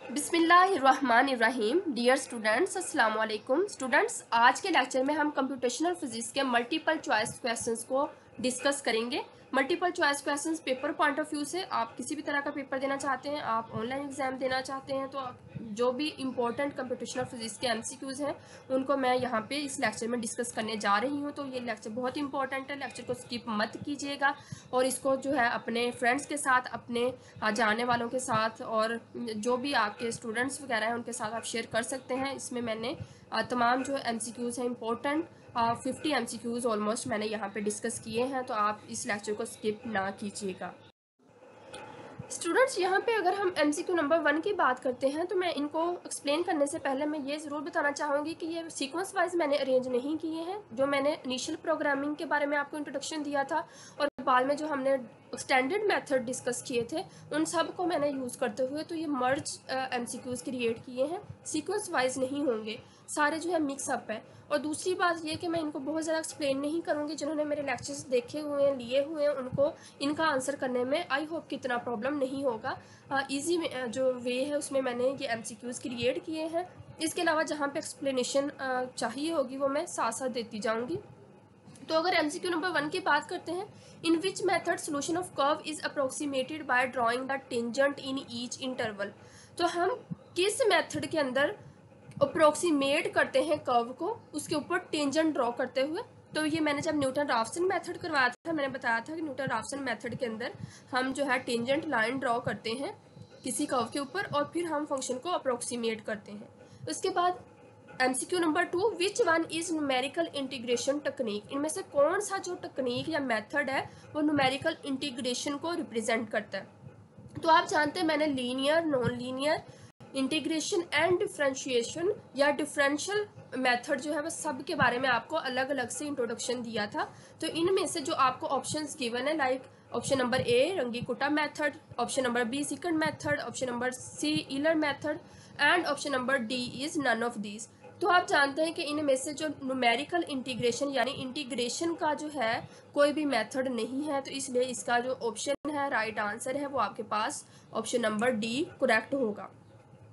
बिस्मिल्लाहिर्रहमानिर्रहीम। Dear students, अस्सलाम वालेकुम। स्टूडेंट्स, आज के लेक्चर में हम कंप्यूटेशनल फिजिक्स के मल्टीपल चॉइस क्वेश्चंस को डिस्कस करेंगे। Multiple choice questions paper point of view से आप किसी भी तरह का पेपर देना चाहते हैं, आप ऑनलाइन एग्जाम देना चाहते हैं, तो जो भी इंपॉर्टेंट कंप्यूटेशनल फिजिक्स के एमसीक्यूज हैं उनको मैं यहाँ पे इस लेक्चर में डिस्कस करने जा रही हूँ। तो ये लेक्चर बहुत इंपॉर्टेंट है, लेक्चर को स्किप मत कीजिएगा और इसको जो है अपने फ्रेंड्स के साथ, अपने जानने वालों के साथ और जो भी आपके स्टूडेंट्स वगैरह हैं उनके साथ आप शेयर कर सकते हैं। इसमें मैंने तमाम जो एमसीक्यूज़ हैं इंपॉर्टेंट 50 एमसीक्यूज़ ऑलमोस्ट मैंने यहाँ पे डिस्कस किए हैं, तो आप इस लेक्चर को स्किप ना कीजिएगा। स्टूडेंट्स, यहाँ पे अगर हम एमसीक्यू नंबर 1 की बात करते हैं तो मैं इनको एक्सप्लेन करने से पहले मैं ये ज़रूर बताना चाहूँगी कि ये सीक्वेंस वाइज मैंने अरेंज नहीं किए हैं। जो मैंने इनिशियल प्रोग्रामिंग के बारे में आपको इंट्रोडक्शन दिया था और बाद में जो हमने एक्सटेंडेड मेथड डिस्कस किए थे उन सब को मैंने यूज़ करते हुए तो ये मर्ज एमसीक्यूज़ क्रिएट किए हैं। सीक्वेंस वाइज नहीं होंगे, सारे जो है मिक्सअप है। और दूसरी बात ये कि मैं इनको बहुत ज़्यादा एक्सप्लेन नहीं करूँगी। जिन्होंने मेरे लेक्चर्स देखे हुए हैं, लिए हुए हैं, उनको इनका आंसर करने में आई होप कि इतना प्रॉब्लम नहीं होगा। ईजी जो वे है उसमें मैंने ये एमसीक्यूज़ क्रिएट किए हैं। इसके अलावा जहाँ पे एक्सप्लेनेशन चाहिए होगी वो मैं साथ साथ देती जाऊँगी। तो अगर एमसीक्यू नंबर 1 की बात करते हैं, in which method solution of curve is approximated by drawing the tangent in each interval. तो हम किस मेथड के अंदर अप्रोक्सीमेट करते हैं कर्व को, उसके ऊपर टेंजेंट ड्रॉ करते हुए। तो ये मैंने जब न्यूटन राफसन मेथड करवाया था, मैंने बताया था कि न्यूटन राफसन मेथड के अंदर हम जो है टेंजेंट लाइन ड्रॉ करते हैं किसी कर्व के ऊपर और फिर हम फंक्शन को अप्रोक्सीमेट करते हैं। उसके बाद MCQ number 2, which one is numerical integration technique. इनमें से कौन सा जो टेक्निक या मेथड है वो न्यूमेरिकल इंटीग्रेशन को रिप्रेजेंट करता है। तो आप जानते हैं मैंने linear, non linear, integration and differentiation या डिफरेंशियल मेथड जो है वो सब के बारे में आपको अलग अलग से इंट्रोडक्शन दिया था। तो इनमें से जो आपको ऑप्शंस गिवन है, like option number A Runge Kutta method, option number B second method, option number C Euler method and option number D is none of these. तो आप जानते हैं कि इनमें से जो न्यूमेरिकल इंटीग्रेशन यानी इंटीग्रेशन का जो है कोई भी मेथड नहीं है, तो इसलिए इसका जो ऑप्शन है, राइट आंसर है, वो आपके पास ऑप्शन नंबर डी करेक्ट होगा।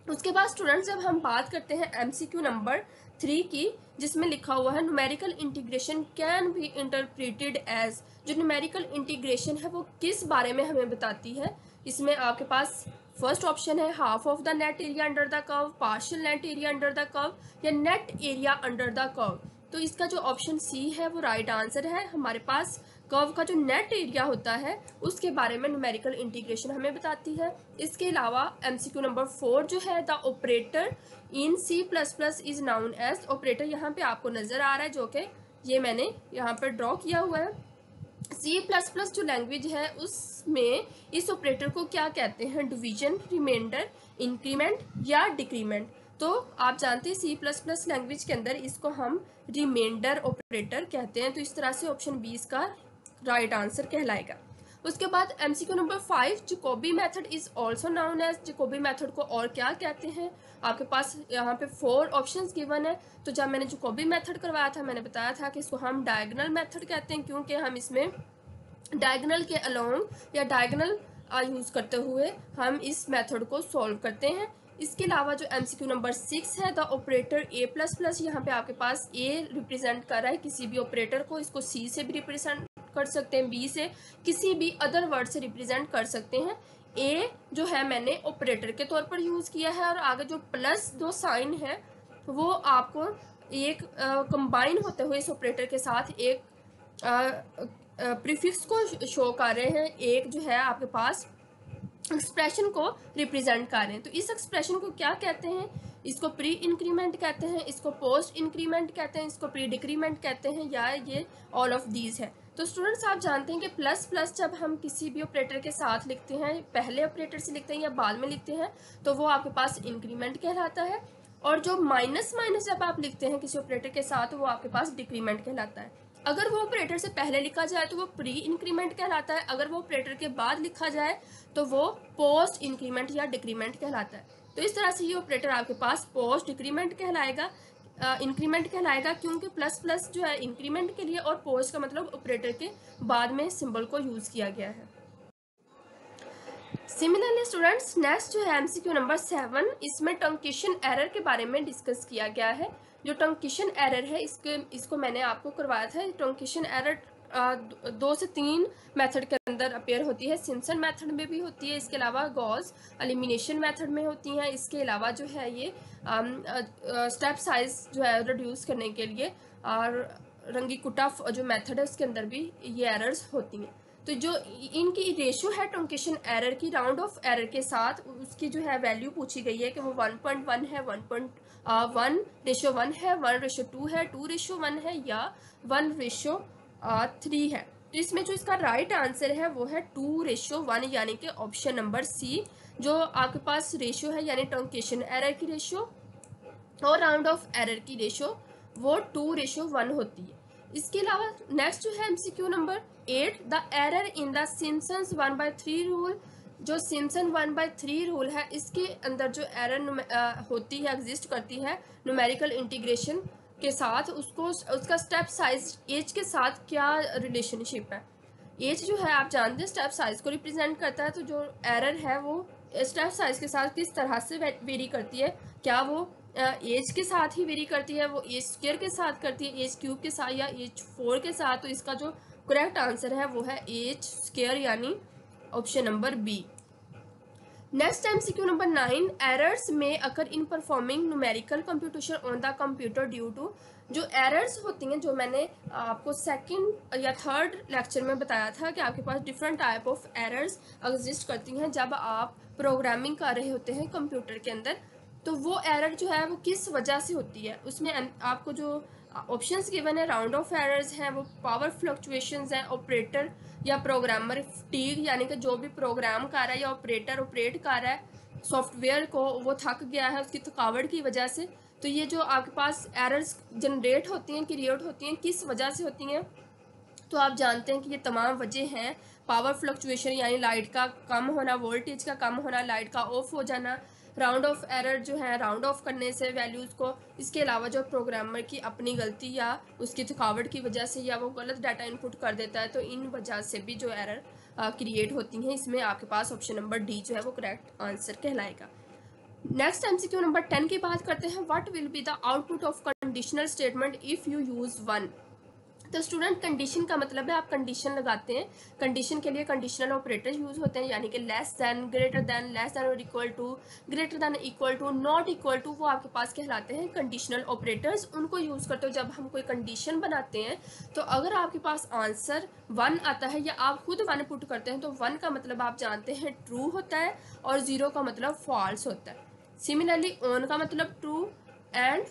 उसके बाद स्टूडेंट्स, जब हम बात करते हैं एमसीक्यू नंबर 3 की, जिसमें लिखा हुआ है numerical integration can be interpreted as. जो न्यूमेरिकल इंटीग्रेशन है वो किस बारे में हमें बताती है। इसमें आपके पास फर्स्ट ऑप्शन है half of the net area under the curve, partial net area under the curve या net area under the curve. तो इसका जो ऑप्शन सी है वो राइट आंसर है। हमारे पास कर्व का जो नेट एरिया होता है उसके बारे में न्यूमेरिकल इंटीग्रेशन हमें बताती है। इसके अलावा एमसीक्यू नंबर 4 जो है, the operator in C++ is known as. Operator यहाँ पे आपको नजर आ रहा है, जो कि ये मैंने यहाँ पर ड्रॉ किया हुआ है। C++ जो लैंग्वेज है उसमें इस ऑपरेटर को क्या कहते हैं, डिवीजन, रिमाइंडर, इंक्रीमेंट या डिक्रीमेंट। तो आप जानते हैं C++ लैंग्वेज के अंदर इसको हम रिमाइंडर ऑपरेटर कहते हैं। तो इस तरह से ऑप्शन 20 का राइट आंसर कहलाएगा। उसके बाद MCQ number 5, Jacobi method is also known as. Jacobi method को और क्या कहते हैं, आपके पास यहाँ पे 4 ऑप्शंस गिवन है। तो जब मैंने जैकोबी मेथड करवाया था मैंने बताया था कि इसको हम डायगोनल मेथड कहते हैं, क्योंकि हम इसमें डायगोनल के अलोंग या डायगोनल यूज करते हुए हम इस मेथड को सॉल्व करते हैं। इसके अलावा जो एमसीक्यू नंबर 6 है, द ऑपरेटर A++, यहाँ पे आपके पास A रिप्रेजेंट कर रहा है किसी भी ऑपरेटर को। इसको C से भी रिप्रेजेंट कर सकते हैं, B से, किसी भी अदर वर्ड से रिप्रेजेंट कर सकते हैं। A जो है मैंने ऑपरेटर के तौर पर यूज़ किया है और आगे जो प्लस 2 साइन है वो आपको एक कंबाइन होते हुए इस ऑपरेटर के साथ एक प्रीफिक्स को शो कर रहे हैं। एक जो है आपके पास एक्सप्रेशन को रिप्रेजेंट कर रहे हैं। तो इस एक्सप्रेशन को क्या कहते हैं, इसको प्री इंक्रीमेंट कहते हैं, इसको पोस्ट इंक्रीमेंट कहते हैं, इसको प्री डिक्रीमेंट कहते हैं, या ये ऑल ऑफ दीज है। तो स्टूडेंट्स, आप जानते हैं कि प्लस प्लस जब हम किसी भी ऑपरेटर के साथ लिखते हैं, पहले ऑपरेटर से लिखते हैं या बाद में लिखते हैं, तो वो आपके पास इंक्रीमेंट कहलाता है। और जो माइनस माइनस जब आप लिखते हैं किसी ऑपरेटर के साथ, तो वो आपके पास डिक्रीमेंट कहलाता है। अगर वो ऑपरेटर से पहले लिखा जाए तो वो प्री इंक्रीमेंट कहलाता है, अगर वो ऑपरेटर के बाद लिखा जाए तो वो पोस्ट इंक्रीमेंट या डिक्रीमेंट कहलाता है। तो इस तरह से ये ऑपरेटर आपके पास पोस्ट डिक्रीमेंट कहलाएगा, इंक्रीमेंट कहलाएगा, क्योंकि प्लस प्लस जो है इंक्रीमेंट के लिए और पोस्ट का मतलब ऑपरेटर के बाद में सिंबल को यूज किया गया है। सिमिलरली स्टूडेंट्स, नेक्स्ट जो है एमसीक्यू नंबर 7, इसमें ट्रंकेशन एरर के बारे में डिस्कस किया गया है। जो ट्रंकेशन एरर है इसको मैंने आपको करवाया था। ट्रंकेशन एरर 2 से 3 मेथड के अंदर अपेयर होती है। सिम्पसन मेथड में भी होती है, इसके अलावा गॉस एलिमिनेशन मेथड में होती हैं। इसके अलावा जो है ये स्टेप साइज जो है रिड्यूस करने के लिए और रंगी कुटा जो मेथड है उसके अंदर भी ये एरर्स होती हैं। तो जो इनकी रेशियो है ट्रंकेशन एरर की राउंड ऑफ एरर के साथ, उसकी जो है वैल्यू पूछी गई है कि वो 1.1 है, 1:1 है, 1:2 है, 2:1 है या 1:3 है। तो इसमें जो इसका राइट आंसर है वो है 2:1, यानी कि ऑप्शन नंबर सी। जो आपके पास रेशियो है यानी ट्रंकेशन एरर की रेशियो और राउंड ऑफ एरर की रेशियो वो 2:1 होती है। इसके अलावा नेक्स्ट जो है MCQ number 8, the error in the Simpson's 1/3 rule. जो सिम्पसन 1/3 रूल है इसके अंदर जो एरर होती है, एग्जिस्ट करती है न्यूमेरिकल इंटीग्रेशन के साथ, उसका स्टेप साइज एज के साथ क्या रिलेशनशिप है। एज जो है आप जानते हैं स्टेप साइज को रिप्रेजेंट करता है, तो जो एरर है वो स्टेप साइज के साथ किस तरह से वेरी करती है। क्या वो एज के साथ ही वेरी करती है, वो एज स्क्वायर के साथ करती है, एज क्यूब के साथ या एज 4 के साथ। तो इसका जो करेक्ट आंसर है वो है एज स्क्वायर, यानी option number B. Next MCQ number 9, errors में occur in performing numerical computation on the computer due to. जो एरर्स होती हैं, जो मैंने आपको सेकंड या थर्ड लेक्चर में बताया था कि आपके पास different type of errors exist करती हैं जब आप प्रोग्रामिंग कर रहे होते हैं कंप्यूटर के अंदर। तो वो एरर जो है वो किस वजह से होती है, उसमें आपको जो ऑप्शंस गिवन है, राउंड ऑफ एरर्स हैं, वो पावर फ्लक्चुएशंस हैं, ऑपरेटर या प्रोग्रामर फटीग, यानी कि जो भी प्रोग्राम कर रहा है या ऑपरेटर ऑपरेट कर रहा है सॉफ्टवेयर को, वो थक गया है उसकी थकावट की वजह से। तो ये जो आपके पास एरर्स जनरेट होती हैं, क्रिएट होती हैं, किस वजह से होती हैं, तो आप जानते हैं कि ये तमाम वजह हैं। पावर फ्लक्चुएशन यानी लाइट का कम होना, वोल्टेज का कम होना, लाइट का ऑफ हो जाना, राउंड ऑफ एरर जो है राउंड ऑफ करने से वैल्यूज़ को, इसके अलावा जो प्रोग्रामर की अपनी गलती या उसकी थकावट की वजह से या वो गलत डाटा इनपुट कर देता है, तो इन वजह से भी जो एरर क्रिएट होती हैं। इसमें आपके पास ऑप्शन नंबर डी जो है वो करेक्ट आंसर कहलाएगा। नेक्स्ट एमसीक्यू नंबर 10 की बात करते हैं। What will be the output of conditional statement if you use 1। तो स्टूडेंट, कंडीशन का मतलब है आप कंडीशन लगाते हैं। कंडीशन के लिए कंडीशनल ऑपरेटर यूज होते हैं, यानी कि less than, greater than, less than और equal to, greater than, equal to, not equal to, वो आपके पास कहलाते हैं कंडीशनल ऑपरेटर्स। उनको यूज़ करते हो जब हम कोई कंडीशन बनाते हैं। तो अगर आपके पास आंसर 1 आता है या आप खुद 1 पुट करते हैं, तो 1 का मतलब आप जानते हैं ट्रू होता है और 0 का मतलब फॉल्स होता है। सिमिलरली ऑन का मतलब ट्रू एंड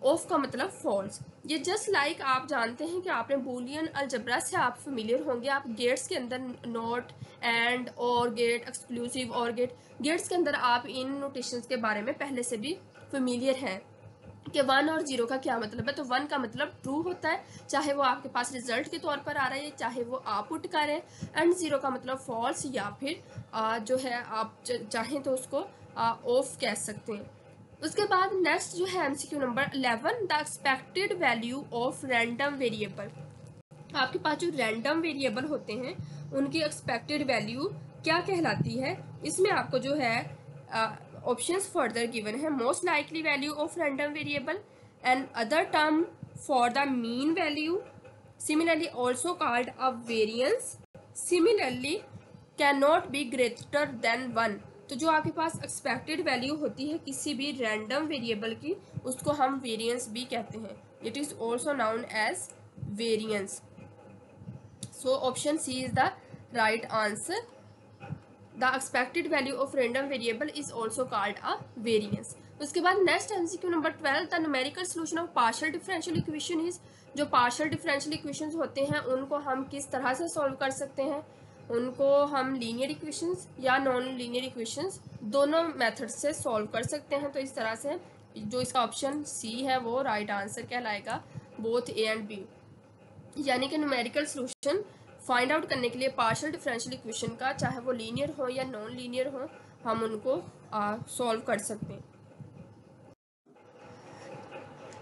ऑफ का मतलब फॉल्स। ये जस्ट लाइक आप जानते हैं कि आपने बूलियन अलजब्रा से आप फेमिलियर होंगे। आप गेट्स के अंदर नॉट, एंड, और गेट, एक्सक्लूसिव और गेट्स के अंदर आप इन नोटेशंस के बारे में पहले से भी फेमिलियर हैं कि 1 और 0 का क्या मतलब है। तो 1 का मतलब ट्रू होता है, चाहे वो आपके पास रिजल्ट के तौर पर आ रहा है, चाहे वो आप पुट करें। एंड 0 का मतलब फॉल्स, या फिर जो है आप चाहें तो उसको ऑफ कह सकते हैं। उसके बाद नेक्स्ट जो है MCQ number 11, the expected value of random variable. आपके पास जो रैंडम वेरिएबल होते हैं उनकी एक्सपेक्टेड वैल्यू क्या कहलाती है। इसमें आपको जो है ऑप्शंस फर्दर गिवन है। Most likely value of random variable, and other term for the mean value, similarly also called a variance, similarly can not be greater than 1। तो जो आपके पास एक्सपेक्टेड वैल्यू होती है किसी भी रैंडम वेरिएबल की, उसको हम वेरिएंस भी कहते हैं। It is also known as variance. So option C is the right answer. The expected value of random variable is also called a variance. उसके बाद next MCQ number 12, the numerical solution of partial differential equation is. जो partial differential equations होते हैं उनको हम किस तरह से सॉल्व कर सकते हैं। उनको हम लीनियर इक्वेशंस या नॉन लीनियर इक्वेशंस दोनों मेथड से सॉल्व कर सकते हैं। तो इस तरह से जो इसका ऑप्शन सी है वो राइट आंसर कहलाएगा, बोथ ए एंड बी। यानी कि न्यूमेरिकल सॉल्यूशन फाइंड आउट करने के लिए पार्शियल डिफरेंशियल इक्वेशन का, चाहे वो लीनियर हो या नॉन लीनियर हो, हम उनको सॉल्व कर सकते हैं।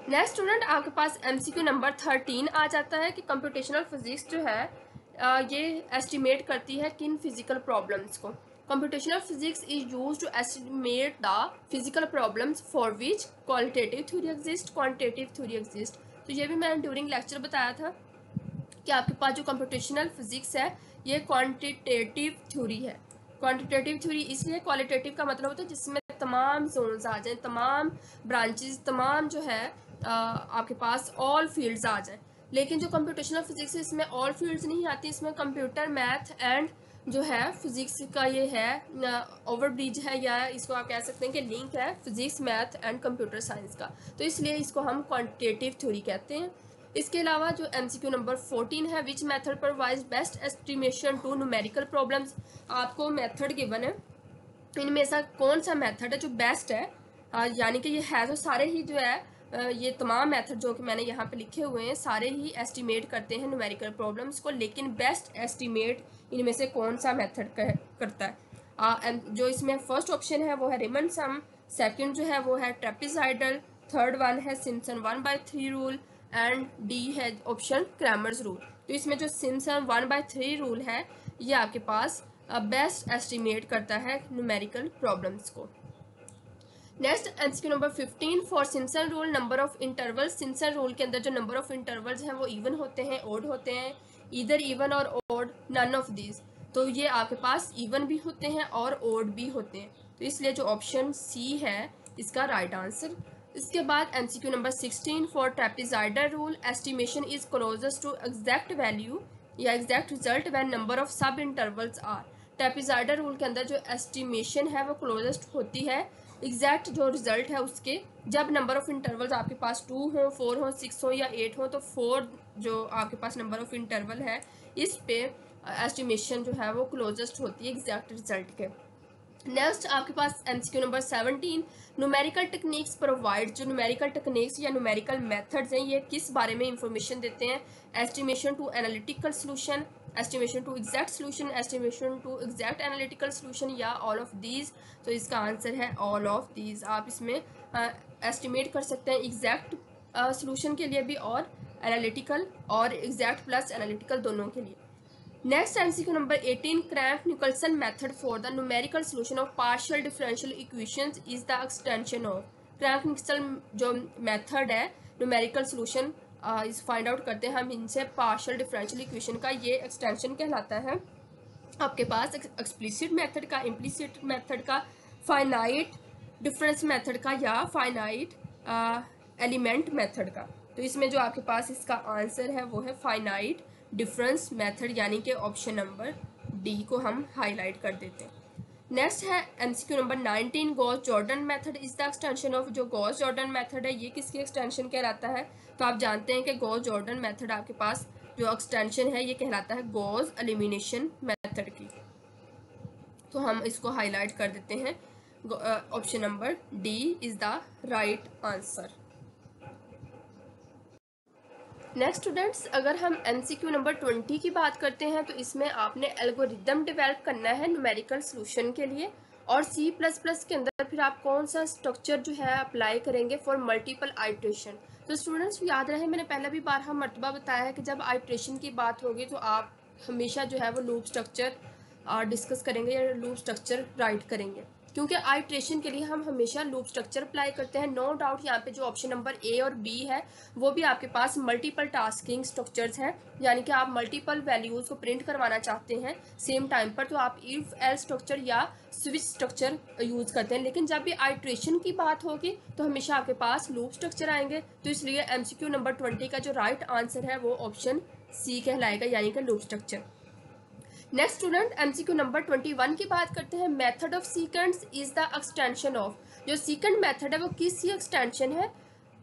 नेक्स्ट स्टूडेंट, आपके पास एमसीक्यू नंबर 13 आ जाता है कि कंप्यूटेशनल फिजिक्स जो है ये एस्टिमेट करती है किन फिजिकल प्रॉब्लम्स को। Computational physics is use to estimate the physical problems for which qualitative theory exist, quantitative theory exist. तो ये भी मैंने ड्यूरिंग लेक्चर बताया था कि आपके पास जो कंप्यूटेशनल फिजिक्स है ये क्वांटिटेटिव थ्योरी है। क्वांटिटेटिव थ्योरी इसलिए, क्वालिटेटिव का मतलब होता है जिसमें तमाम जोन्स आ जाएं, तमाम ब्रांचेस, तमाम जो है आपके पास ऑल फील्ड्स आ जाएं। लेकिन जो कंप्यूटेशनल फिजिक्स है इसमें ऑल फील्ड्स नहीं आती, इसमें कंप्यूटर, मैथ एंड जो है फिजिक्स का ये है ओवरब्रिज है, या इसको आप कह सकते हैं कि लिंक है physics, math and computer science का, तो इसलिए इसको हम क्वांटिटेटिव थ्योरी कहते हैं। इसके अलावा जो MCQ नंबर 14 है, which method provides best estimation to numerical problems. आपको मेथड गिवन है, इनमें से कौन सा मेथड है जो बेस्ट है, यानी कि ये है तो सारे ही जो है ये तमाम मेथड जो कि मैंने यहाँ पे लिखे हुए हैं सारे ही एस्टिमेट करते हैं न्यूमेरिकल प्रॉब्लम्स को, लेकिन बेस्ट एस्टिमेट इनमें से कौन सा मेथड करता है। जो इसमें फर्स्ट ऑप्शन है वो है रिमन सम, सेकंड जो है वो है ट्रेपेजॉइडल, थर्ड वन है सिम्पसन 1/3 रूल एंड डी है ऑप्शन क्रैमर्स रूल। तो इसमें जो सिम्पसन 1/3 रूल है ये आपके पास बेस्ट एस्टिमेट करता है न्यूमेरिकल प्रॉब्लम्स को। Next MCQ number 15 for Simpson rule, number of intervals. Simpson rule के अंदर जो नंबर ऑफ इंटरवल्स हैं वो इवन होते हैं, ओड होते हैं, इधर इवन और ओड, नन ऑफ दीज। तो ये आपके पास इवन भी होते हैं और ओड भी होते हैं, तो इसलिए जो ऑप्शन सी है इसका राइट आंसर। इसके बाद MCQ number 16 for trapezoidal rule, estimation is closest to exact value या exact result when number of sub intervals are. Trapezoidal rule के अंदर जो एस्टिमेशन है वो क्लोजेस्ट होती है एग्जैक्ट जो रिजल्ट है उसके, जब नंबर ऑफ इंटरवल्स आपके पास 2 हो, 4 हो, 6 हो या 8 हो, तो 4 जो आपके पास नंबर ऑफ इंटरवल है इस पे एस्टिमेशन जो है वो क्लोजेस्ट होती है एग्जैक्ट रिजल्ट के। नेक्स्ट आपके पास MCQ number 17 numerical techniques provide. जो न्यूमेरिकल टेक्निक्स या न्यूमेरिकल मेथड्स हैं ये किस बारे में इंफॉर्मेशन देते हैं? Estimation to analytical solution, estimation to exact solution, estimation to exact analytical solution या ऑल ऑफ दीज। तो इसका आंसर है ऑल ऑफ दीज। आप इसमें एस्टिमेट कर सकते हैं एग्जैक्ट सोल्यूशन के लिए भी और एनालिटिकल और एग्जैक्ट प्लस एनालिटिकल दोनों के लिए। Next MCQ number 18 cramp Nicholson method for the numerical solution of partial differential equations is the extension of. Cramp Nicholson जो मेथड है न्यूमेरिकल सोल्यूशन इस फाइंड आउट करते हैं हम इनसे पार्शियल डिफरेंशियल इक्वेशन का, ये एक्सटेंशन कहलाता है आपके पास एक्सप्लिसिट मेथड का, इम्प्लिसिट मेथड का, फाइनाइट डिफरेंस मेथड का या फाइनाइट एलिमेंट मेथड का। तो इसमें जो आपके पास इसका आंसर है वो है फाइनाइट डिफरेंस मेथड, यानी कि ऑप्शन नंबर डी को हम हाईलाइट कर देते हैं। नेक्स्ट है MCQ number 19 Gauss Jordan method is the extension of. जो गॉस जॉर्डन मेथड है ये किसकी एक्सटेंशन कहलाता है? तो आप जानते हैं कि गॉस जॉर्डन मेथड आपके पास जो एक्सटेंशन है ये कहलाता है गॉस एलिमिनेशन मेथड की। तो हम इसको हाईलाइट कर देते हैं, option number D is the right answer. Next students, अगर हम MCQ नंबर 20 की बात करते हैं तो इसमें आपने एल्गोरिदम डेवलप करना है न्यूमेरिकल सोल्यूशन के लिए, और C++ के अंदर फिर आप कौन सा स्ट्रक्चर जो है अप्लाई करेंगे फॉर मल्टीपल आइट्रेशन। तो स्टूडेंट्स याद रहे मैंने पहले भी बारहा मरतबा बताया है कि जब आइट्रेशन की बात होगी तो आप हमेशा जो है वो लूप स्ट्रक्चर डिस्कस करेंगे या लूप स्ट्रक्चर राइट करेंगे, क्योंकि आइट्रेशन के लिए हम हमेशा लूप स्ट्रक्चर अप्लाई करते हैं। नो डाउट यहाँ पे जो ऑप्शन नंबर ए और बी है वो भी आपके पास मल्टीपल टास्किंग स्ट्रक्चर्स हैं, यानी कि आप मल्टीपल वैल्यूज़ को प्रिंट करवाना चाहते हैं सेम टाइम पर, तो आप इफ एल स्ट्रक्चर या स्विच स्ट्रक्चर यूज़ करते हैं। लेकिन जब भी आइट्रेशन की बात होगी तो हमेशा आपके पास लूप स्ट्रक्चर आएंगे, तो इसलिए MCQ नंबर 20 का जो राइट आंसर है वो ऑप्शन सी कहलाएगा, यानी कि loop structure. Next student MCQ number 21 की बात करते हैं। Method of secants is the extension of. जो सीकेंड मेथड है वो किसकी एक्सटेंशन है?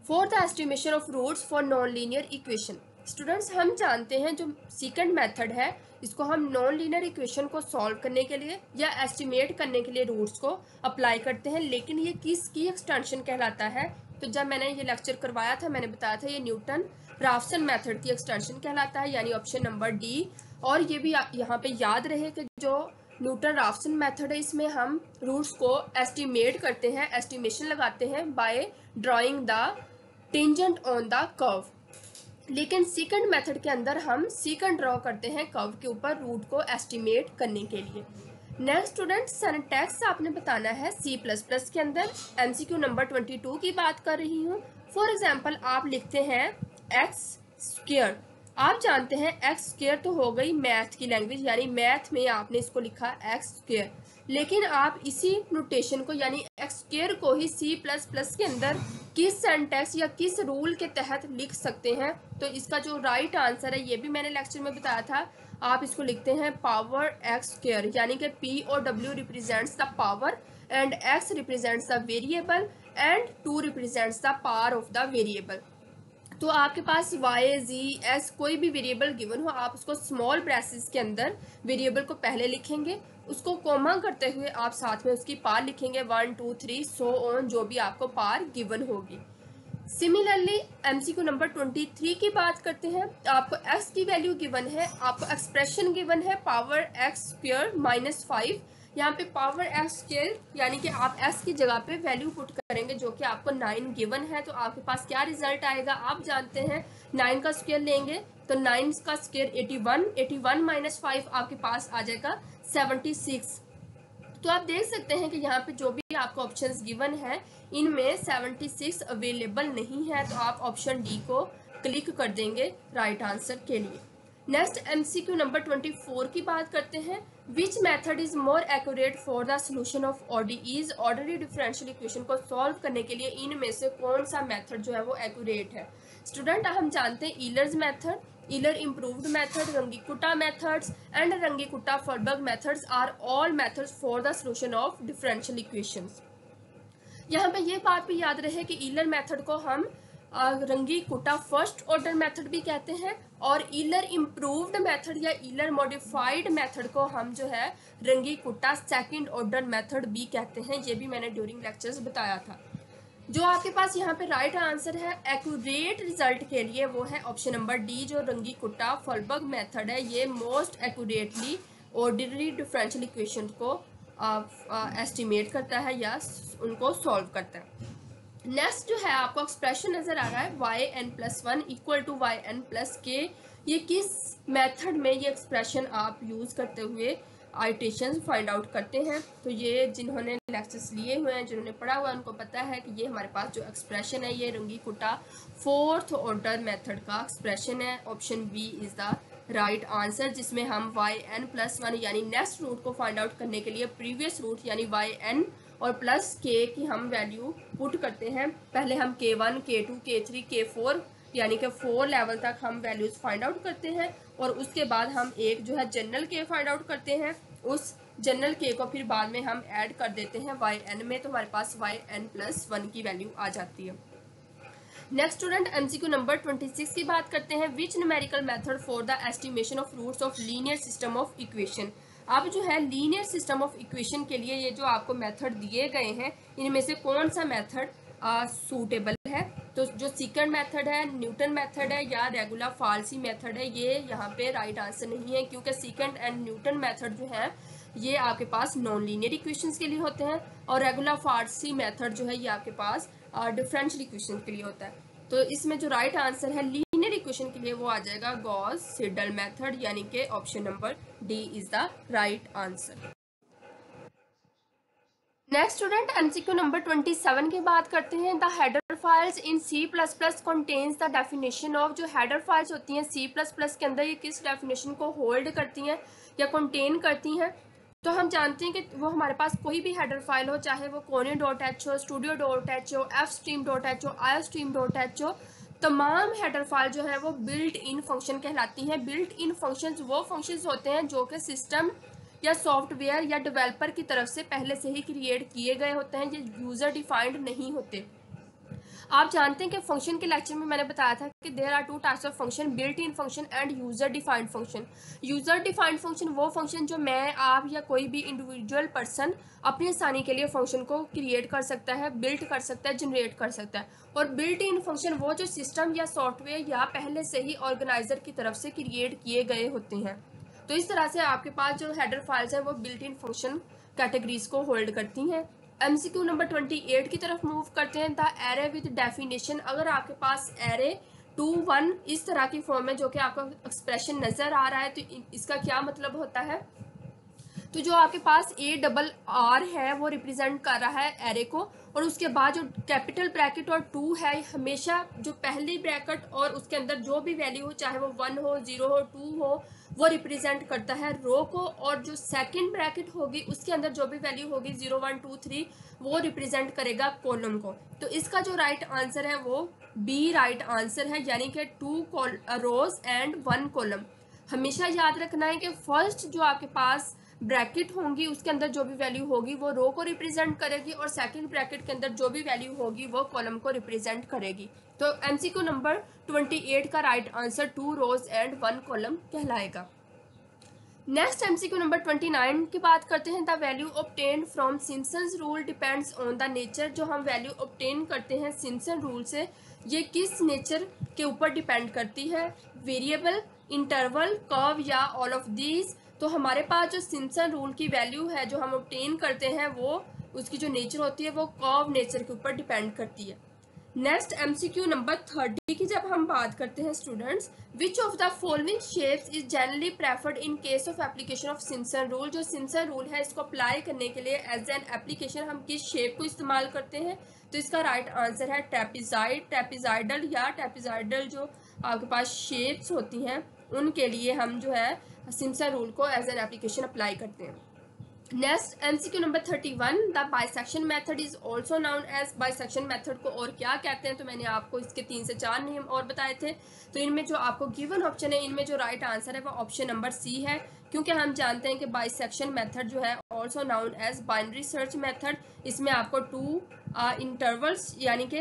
For the estimation of roots for non linear equation. Students हम जानते हैं जो सीकेंड मेथड है इसको हम नॉन लीनियर इक्वेशन को सॉल्व करने के लिए या एस्टिमेट करने के लिए रूट्स को अप्लाई करते हैं, लेकिन ये किसकी एक्सटेंशन कहलाता है? तो जब मैंने ये लेक्चर करवाया था मैंने बताया था ये न्यूटन राफसन मेथड की एक्सटेंशन कहलाता है, यानी ऑप्शन नंबर डी। और ये भी यहाँ पे याद रहे कि जो न्यूटन राफसन मेथड है इसमें हम रूट्स को एस्टिमेट करते हैं, एस्टिमेशन लगाते हैं by drawing the tangent on the curve, लेकिन सीकेंड मेथड के अंदर हम सीकेंड ड्रॉ करते हैं कर्व के ऊपर रूट को एस्टिमेट करने के लिए। नेक्स्ट स्टूडेंट, सिंटैक्स आपने बताना है C++ के अंदर। MCQ नंबर 22 की बात कर रही हूँ। फॉर एग्जाम्पल आप लिखते हैं एक्स स्क्वायर। आप जानते हैं एक्स स्क्वायर तो हो गई मैथ की लैंग्वेज, यानी मैथ में आपने इसको लिखा एक्स स्क्वायर, लेकिन आप इसी नोटेशन को यानी एक्स स्क्वायर को ही C++ के अंदर किस सिंटैक्स या किस रूल के तहत लिख सकते हैं। तो इसका जो राइट आंसर है, ये भी मैंने लेक्चर में बताया था, आप इसको लिखते हैं पावर एक्स स्क्वायर, यानी कि P और W represents the power and X represents the variable and 2 represents the power of the variable. तो आपके पास Y, Z, S कोई भी वेरिएबल गिवन हो, आप उसको स्मॉल ब्रेसेस के अंदर वेरिएबल को पहले लिखेंगे, उसको कॉमा करते हुए आप साथ में उसकी पार लिखेंगे 1 2 3 सो ऑन, जो भी आपको पार गिवन होगी। सिमिलरली MCQ नंबर 23 की बात करते हैं। आपको x की वैल्यू गिवन है, आपको एक्सप्रेशन गिवन है पावर एक्स स्क्वायर -5। यहाँ पे पावर एक्स स्क्वायर यानी कि आप s की जगह पे वैल्यू पुट करेंगे जो कि आपको 9 गिवन है, तो आपके पास क्या रिजल्ट आएगा आप जानते हैं। 9 का स्क्वायर लेंगे तो 9 का स्क्वायर 81, 81 - 5 आपके पास आ जाएगा 76। तो आप देख सकते हैं कि यहाँ पे जो भी आपको ऑप्शंस गिवन है इनमें 76 अवेलेबल नहीं है, तो आप ऑप्शन डी को क्लिक कर देंगे राइट आंसर के लिए। नेक्स्ट MCQ नंबर 24 की बात करते हैं। Which method is more accurate for the solution of ODEs, orderly differential equation को सॉल्व करने के लिए इनमें से कौन सा मेथड जो है वो एक्यूरेट है। स्टूडेंट, हम जानते हैं ईलर्स method, Euler improved method, Runge-Kutta methods and Runge-Kutta-Furberg methods are all methods for the solution of differential equations। यहाँ पे ये बात भी याद रहे कि Euler मेथड को हम Runge-Kutta फर्स्ट ऑर्डर मेथड भी कहते हैं और Euler improved मेथड या Euler modified मेथड को हम जो है Runge-Kutta सेकेंड ऑर्डर मेथड भी कहते हैं। ये भी मैंने ड्यूरिंग लेक्चर्स बताया था। जो आपके पास यहाँ पे राइट आंसर है एक्यूरेट रिजल्ट के लिए वो है ऑप्शन नंबर डी, जो Runge-Kutta-Furberg मेथड है, ये most accurately ordinary differential equation को एस्टिमेट करता है या उनको सॉल्व करता है। नेक्स्ट जो है आपको एक्सप्रेशन नजर आ रहा है yn+1 = yn+k। ये किस मेथड में ये एक्सप्रेशन आप यूज करते हुए आइटेशन फाइंड आउट करते हैं। तो ये जिन्होंने लेक्चर्स लिए हुए हैं, जिन्होंने पढ़ा हुआ है, उनको पता है कि ये हमारे पास जो एक्सप्रेशन है ये Runge-Kutta फोर्थ ऑर्डर मेथड का एक्सप्रेशन है। Option B is the right answer, जिसमें हम yn+1 यानी नेक्स्ट रूट को फाइंड आउट करने के लिए प्रीवियस रूट यानी yn और प्लस k की हम वैल्यू पुट करते हैं। पहले हम k1, k2, k3, k4 यानी कि 4 लेवल तक हम वैल्यूज फाइंड आउट करते हैं और उसके बाद हम एक जो है जनरल के फाइंड आउट करते हैं। उस जनरल के को फिर बाद में हम ऐड कर देते हैं yn में, तो हमारे पास yn+1 की वैल्यू आ जाती है। नेक्स्ट स्टूडेंट, MCQ नंबर 26 की बात करते हैं। Which numerical method for the estimation of roots of linear system of equation. अब जो है लीनियर सिस्टम ऑफ इक्वेशन के लिए ये जो आपको मेथड दिए गए हैं इनमें से कौन सा मेथड सूटेबल है। तो जो सीकेंड मेथड है, न्यूटन मेथड है या रेगुलर फाल्सी मेथड है, ये यहाँ पे राइट आंसर नहीं है, क्योंकि सीकेंड एंड न्यूटन मेथड जो है ये आपके पास नॉन लीनियर इक्वेशंस के लिए होते हैं और रेगुलर फाल्सी मेथड जो है ये आपके पास डिफरेंशियल इक्वेशन के लिए होता है। तो इसमें जो राइट आंसर है लीनियर इक्वेशन के लिए वो आ जाएगा गॉस-सीडल मेथड, यानी कि option number D is the right answer. Next student, MCQ number 27 की बात करते हैं। The header files in C++ contains the definition of. जो हेडर फाइल्स होती हैं C++ के अंदर ये किस डेफिनेशन को होल्ड करती हैं या कंटेन करती हैं। तो हम जानते हैं कि वो हमारे पास कोई भी हेडर फाइल हो, चाहे वो Kone.h हो, Studio.h हो, Fstream.h हो, iostream.h हो, तमाम हेडर फाइल जो है वो बिल्ट इन फंक्शन कहलाती हैं। बिल्ट इन फंक्शंस वो फंक्शंस होते हैं जो कि सिस्टम या सॉफ्टवेयर या डेवलपर की तरफ से पहले से ही क्रिएट किए गए होते हैं, ये यूज़र डिफाइंड नहीं होते। आप जानते हैं कि फंक्शन के लेक्चर में मैंने बताया था कि there are 2 types of function, built in function and user defined function. User defined function वो फंक्शन जो मैं, आप या कोई भी इंडिविजुअल पर्सन अपनी आसानी के लिए फंक्शन को क्रिएट कर सकता है, बिल्ट कर सकता है, जनरेट कर सकता है। और बिल्ट इन फंक्शन वो जो सिस्टम या सॉफ्टवेयर या पहले से ही ऑर्गेनाइजर की तरफ से क्रिएट किए गए होते हैं। तो इस तरह से आपके पास जो हेडर फाइल्स हैं वो बिल्ट इन फंक्शन कैटेगरीज को होल्ड करती हैं। MCQ नंबर 28 की तरफ मूव करते हैं। The array with definition. अगर आपके पास एरे 2 1 इस तरह की फॉर्म है जो कि आपका एक्सप्रेशन नजर आ रहा है, तो इसका क्या मतलब होता है। तो जो आपके पास ARR है वो रिप्रेजेंट कर रहा है एरे को, और उसके बाद जो कैपिटल ब्रैकेट और 2 है, हमेशा जो पहली ब्रैकेट और उसके अंदर जो भी वैल्यू हो, चाहे वो 1 हो, 0 हो, 2 हो, वो रिप्रेजेंट करता है रो को, और जो सेकंड ब्रैकेट होगी उसके अंदर जो भी वैल्यू होगी 0, 1, 2, 3 वो रिप्रेजेंट करेगा कॉलम को। तो इसका जो राइट आंसर है वो बी राइट आंसर है, यानी कि 2 रोज एंड 1 कॉलम। हमेशा याद रखना है कि फर्स्ट जो आपके पास ब्रैकेट होंगी उसके अंदर जो भी वैल्यू होगी वो रो को रिप्रेजेंट करेगी, और सेकंड ब्रैकेट के अंदर जो भी वैल्यू होगी वो कॉलम को रिप्रेजेंट करेगी। तो MCQ नंबर 28 का right answer 2 rows and 1 column कहलाएगा। नेक्स्ट MCQ नंबर 29 की बात करते हैं। The value obtained from Simpson's rule depends on the nature. जो हम वैल्यू ऑब्टेन करते हैं सिम्पसन रूल से, ये किस नेचर के ऊपर डिपेंड करती है? वेरिएबल, इंटरवल, कर्व या ऑल ऑफ दीज। तो हमारे पास जो सिम्पसन रूल की वैल्यू है जो हम ऑब्टेन करते हैं, वो उसकी जो नेचर होती है वो कर्व नेचर के ऊपर डिपेंड करती है। नेक्स्ट MCQ नंबर 30 की जब हम बात करते हैं students, which of the following shapes is generally preferred in case of application of Simpson rule. जो सिम्पसन रूल है इसको अप्लाई करने के लिए एज एन एप्लीकेशन हम किस शेप को इस्तेमाल करते हैं? तो इसका राइट आंसर है ट्रेपेज़ॉइड, ट्रेपेज़ॉइडल या ट्रेपेज़ॉइडल जो आपके पास शेप्स होती हैं उनके लिए हम जो है सिम्पसन रूल को एज एन एप्लीकेशन अप्लाई करते हैं। Next MCQ number 31, the bisection method is also known as. Bisection method को और क्या कहते हैं? तो मैंने आपको इसके 3 से 4 नेम और बताए थे। तो इनमें जो आपको गिवन ऑप्शन है, इनमें जो राइट आंसर है वो ऑप्शन नंबर सी है, क्योंकि हम जानते हैं कि बाइसेक्शन मेथड जो है also known as binary search method. इसमें आपको 2 इंटरवल्स यानी कि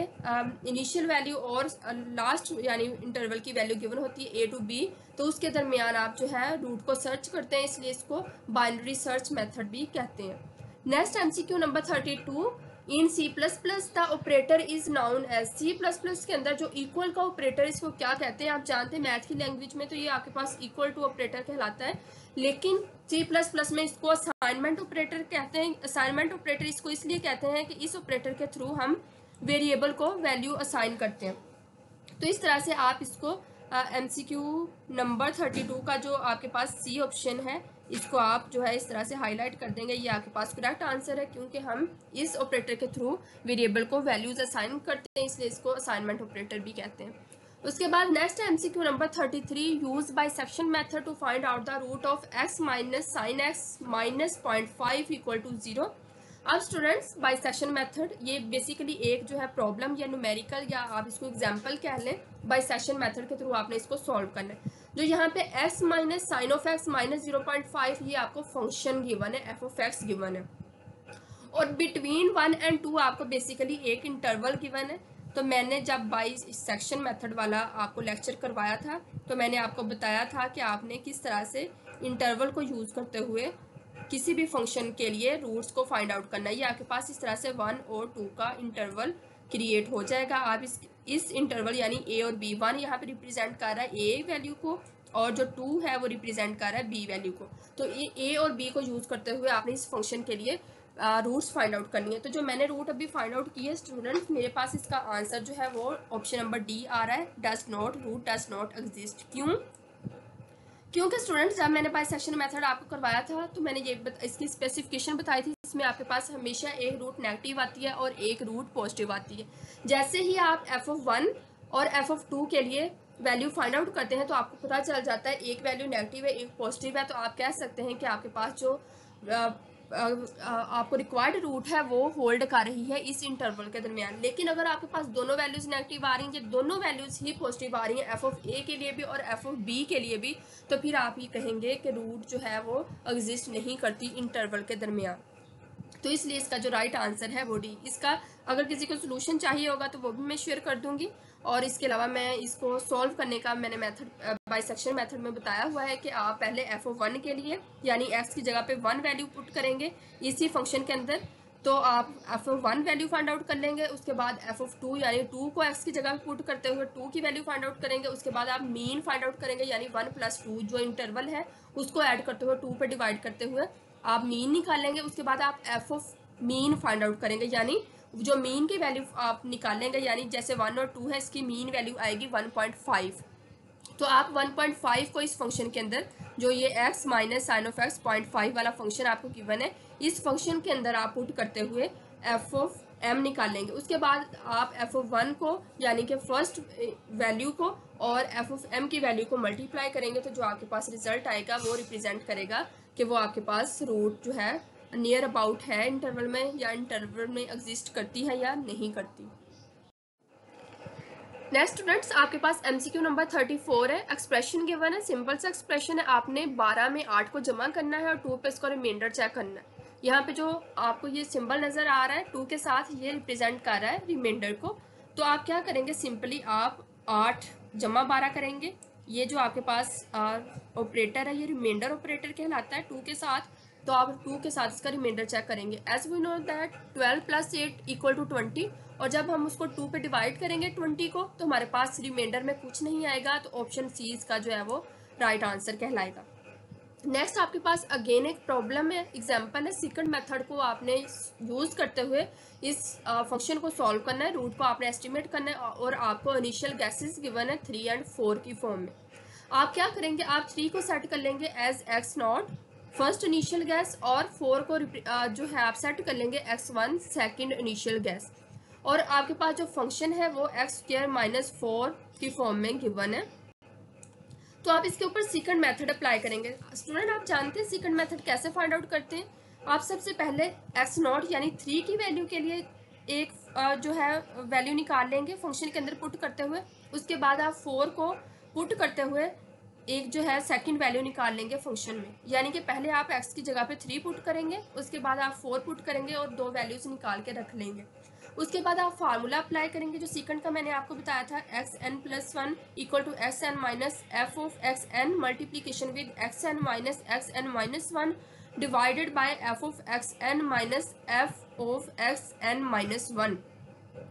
इनिशियल वैल्यू और लास्ट यानी इंटरवल की वैल्यू गिवन होती है A to B, तो उसके दरमियान आप जो है रूट को सर्च करते हैं, इसलिए इसको बाइनरी सर्च मेथड भी कहते हैं। Next MCQ number 32, in C++ the operator is known as. C++ के अंदर जो इक्वल का ऑपरेटर इसको क्या कहते हैं? आप जानते हैं मैथ की लैंग्वेज में तो ये आपके पास इक्वल टू ऑपरेटर कहलाता है, लेकिन C++ में इसको असाइनमेंट ऑपरेटर कहते हैं। असाइनमेंट ऑपरेटर इसको इसलिए कहते हैं कि इस ऑपरेटर के थ्रू हम वेरिएबल को वैल्यू असाइन करते हैं। तो इस तरह से आप इसको MCQ नंबर 32 का जो आपके पास C ऑप्शन है इसको आप जो है इस तरह से हाईलाइट कर देंगे, ये आपके पास करेक्ट आंसर है, क्योंकि हम इस ऑपरेटर के थ्रू वेरिएबल को वैल्यूज असाइन करते हैं, इसलिए इसको असाइनमेंट ऑपरेटर भी कहते हैं। उसके बाद next MCQ number 33, use bisection method to find out the root of x minus sine x minus 0.5 equal to 0। अब स्टूडेंट्स बाइसेक्शन मेथड ये बेसिकली एक जो है प्रॉब्लम या न्यूमेरिकल या आप इसको एग्जांपल कह लें, बाइसेक्शन मेथड के थ्रू आपने इसको सॉल्व करना है। जो यहाँ पे x minus sine of x minus 0.5 ये आपको फंक्शन गिवन है, f ऑफ x गिवन है, और बिटवीन 1 एंड 2 आपको बेसिकली एक इंटरवल गिवन है। तो मैंने जब बाइसेक्शन मेथड वाला आपको लेक्चर करवाया था तो मैंने आपको बताया था कि आपने किस तरह से इंटरवल को यूज़ करते हुए किसी भी फंक्शन के लिए रूट्स को फाइंड आउट करना है। ये आपके पास इस तरह से 1 और 2 का इंटरवल क्रिएट हो जाएगा। आप इस इंटरवल यानी A और B, 1 यहाँ पे रिप्रेजेंट कर रहा है A वैल्यू को और जो 2 है वो रिप्रेजेंट कर रहा है B वैल्यू को। तो A और B को यूज़ करते हुए आपने इस फंक्शन के लिए रूट्स फाइंड आउट करनी है। तो जो मैंने रूट अभी फाइंड आउट की है स्टूडेंट्स, मेरे पास इसका आंसर जो है वो ऑप्शन नंबर D आ रहा है, does not, root does not exist. क्यों? क्योंकि स्टूडेंट्स जब मैंने बाइसेक्शन मेथड आपको करवाया था तो मैंने ये इसकी स्पेसिफिकेशन बताई थी, इसमें आपके पास हमेशा एक रूट नेगेटिव आती है और एक रूट पॉजिटिव आती है। जैसे ही आप f(1) और f(2) के लिए वैल्यू फाइंड आउट करते हैं तो आपको पता चल जाता है एक वैल्यू नेगेटिव है एक पॉजिटिव है, तो आप कह सकते हैं कि आपके पास जो आपको रिक्वायर्ड रूट है वो होल्ड कर रही है इस इंटरवल के दरमियान। लेकिन अगर आपके पास दोनों वैल्यूज नेगेटिव आ रही हैं, ये दोनों वैल्यूज ही पॉजिटिव आ रही हैं f ऑफ A के लिए भी और f ऑफ B के लिए भी, तो फिर आप ये कहेंगे कि रूट जो है वो एग्जिस्ट नहीं करती इंटरवल के दरमियान। तो इसलिए इसका जो राइट आंसर है वो D। इसका अगर किसी को सोल्यूशन चाहिए होगा तो वो भी मैं शेयर कर दूंगी, और इसके अलावा मैं इसको सॉल्व करने का मैंने मेथड बाइसेक्शन मेथड में बताया हुआ है कि आप पहले f(1) के लिए यानी x की जगह पे 1 वैल्यू पुट करेंगे इसी फंक्शन के अंदर, तो आप f(1) वैल्यू फाइंड आउट कर लेंगे। उसके बाद f(2) यानी 2 को x की जगह पुट करते हुए 2 की वैल्यू फाइंड आउट करेंगे। उसके बाद आप मीन फाइंड आउट करेंगे यानी 1 + 2 जो इंटरवल है उसको ऐड करते हुए 2 पे डिवाइड करते हुए आप मीन निकालेंगे। उसके बाद आप f of mean find out करेंगे, यानी जो मीन की वैल्यू आप निकालेंगे, यानी जैसे 1 और 2 है इसकी मीन वैल्यू आएगी 1.5। तो आप 1.5 को इस फंक्शन के अंदर जो ये x minus sine of x 0.5 वाला फंक्शन आपको गिवन है, इस फंक्शन के अंदर आप पुट करते हुए एफ ऑफ m निकालेंगे। उसके बाद आप एफ ऑफ 1 को यानी कि फर्स्ट वैल्यू को और एफ ऑफ m की वैल्यू को मल्टीप्लाई करेंगे, तो जो आपके पास रिजल्ट आएगा वो रिप्रेजेंट करेगा कि वो आपके पास रूट जो है नियर अबाउट है इंटरवल में या इंटरवल में एग्जिस्ट करती है या नहीं करती। नेक्स्ट स्टूडेंट्स, आपके पास MCQ नंबर 34 है। एक्सप्रेशन गिवन है, सिंपल सा एक्सप्रेशन है। आपने 12 में 8 को जमा करना है और 2 पे इसको रिमाइंडर चेक करना है। यहाँ पे जो आपको ये सिंबल नज़र आ रहा है 2 के साथ, ये रिप्रेजेंट कर रहा है रिमाइंडर को। तो आप क्या करेंगे, सिंपली आप 8 जमा 12 करेंगे। ये जो आपके पास ऑपरेटर है ये रिमाइंडर ऑपरेटर कहलाता है 2 के साथ। तो आप 2 के साथ इसका रिमाइंडर चेक करेंगे। एज वी नो दैट 12 + 8 = 20, और जब हम उसको 2 पे डिवाइड करेंगे 20 को, तो हमारे पास रिमाइंडर में कुछ नहीं आएगा, तो ऑप्शन सी इसका जो है वो राइट आंसर कहलाएगा। नेक्स्ट आपके पास अगेन एक प्रॉब्लम है, एग्जांपल है। सेकंड मेथड को आपने यूज़ करते हुए इस फंक्शन को सॉल्व करना है, रूट को आपने एस्टिमेट करना है, और आपको इनिशियल गैसेस गिवन है 3 और 4 की फॉर्म में। आप क्या करेंगे, आप 3 को सेट कर लेंगे as x0 first initial guess, और 4 को जो है आप सेट कर लेंगे x1 सेकेंड इनिशियल गैस। और आपके पास जो फंक्शन है वो x² - 4 की फॉर्म में गिवन है। तो आप इसके ऊपर सेकंड मेथड अप्लाई करेंगे। स्टूडेंट, आप जानते हैं सेकंड मेथड कैसे फाइंड आउट करते हैं। आप सबसे पहले x0 यानी 3 की वैल्यू के लिए एक जो है वैल्यू निकाल लेंगे फंक्शन के अंदर पुट करते हुए। उसके बाद आप 4 को पुट करते हुए एक जो है सेकंड वैल्यू निकाल लेंगे फंक्शन में, यानी कि पहले आप x की जगह पे 3 पुट करेंगे, उसके बाद आप 4 पुट करेंगे और 2 वैल्यूज निकाल के रख लेंगे। उसके बाद आप फार्मूला अप्लाई करेंगे जो सेकंड का मैंने आपको बताया था, xn + 1 = xn - f of xn multiplication with xn - xn - 1 divided by f of xn - f of xn - 1।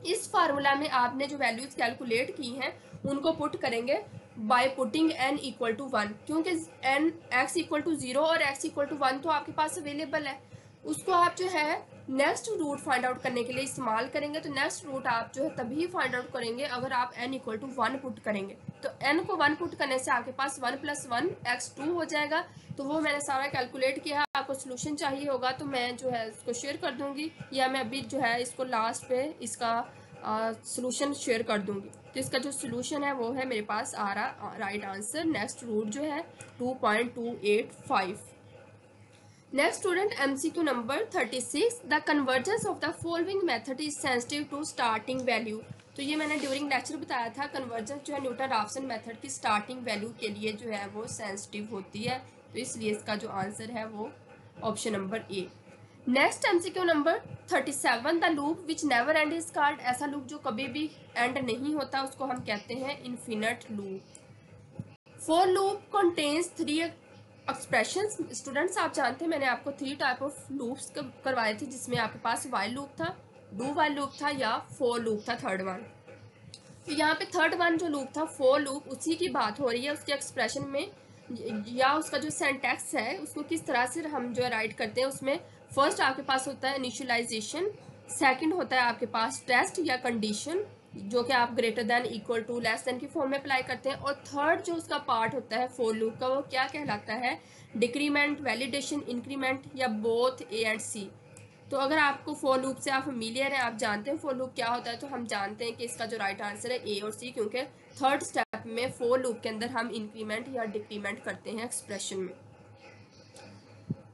इस फार्मूला में आपने जो वैल्यूज कैलकुलेट की हैं उनको पुट करेंगे बाय पुटिंग n = 1, क्योंकि x = 0 और x = 1 तो आपके पास अवेलेबल है। उसको आप जो है नेक्स्ट रूट फाइंड आउट करने के लिए इस्तेमाल करेंगे। तो नेक्स्ट रूट आप जो है तभी फाइंड आउट करेंगे अगर आप n = 1 पुट करेंगे। तो n को 1 पुट करने से आपके पास 1 + 1 x2 हो जाएगा। तो वो मैंने सारा कैलकुलेट किया है। आपको सोल्यूशन चाहिए होगा तो मैं जो है इसको शेयर कर दूंगी, या मैं अभी जो है इसको लास्ट पे इसका सोल्यूशन शेयर कर दूंगी। तो इसका जो सोल्यूशन है वो है मेरे पास आ रहा राइट आंसर। नेक्स्ट रूट जो है 2.285। Next student, MCQ number 36, the convergence of the following method is sensitive to starting value. तो ये मैंने ड्यूरिंग लेक्चर बताया था, कन्वर्जेंस जो है न्यूटन राफसन मेथड की स्टार्टिंग वैल्यू के लिए जो है वो सेंसिटिव होती है। तो इसलिए इसका जो आंसर है वो option number A. Next MCQ number 37, the loop which never and is called. ऐसा लूप जो कभी भी एंड नहीं होता उसको हम कहते हैं infinite loop. For loop contains 3 expressions. Students, आप जानते हैं मैंने आपको 3 टाइप ऑफ लूप्स करवाए थे, जिसमें आपके पास वाइल लूप था, डू वाइल लूप था या फॉर लूप था थर्ड वन। तो यहाँ पे थर्ड वन जो लूप था फॉर लूप, उसी की बात हो रही है। उसके एक्सप्रेशन में या उसका जो सिंटैक्स है उसको किस तरह से हम जो है राइट करते हैं, उसमें फर्स्ट आपके पास होता है इनिशियलाइजेशन, सेकंड होता है आपके पास टेस्ट या कंडीशन जो कि आप greater than equal to less than की फॉर्म में अप्लाई करते हैं, और थर्ड जो उसका पार्ट होता है फॉर लूप का वो क्या कहलाता है, डिक्रीमेंट, वैलिडेशन, इंक्रीमेंट या बोथ ए एंड सी। तो अगर आपको फॉर लूप से आप फेमिलियर हैं, आप जानते हैं फॉर लूप क्या होता है, तो हम जानते हैं कि इसका जो राइट आंसर है ए और सी, क्योंकि थर्ड स्टेप में फॉर लूप के अंदर हम इंक्रीमेंट या डिक्रीमेंट करते हैं एक्सप्रेशन में।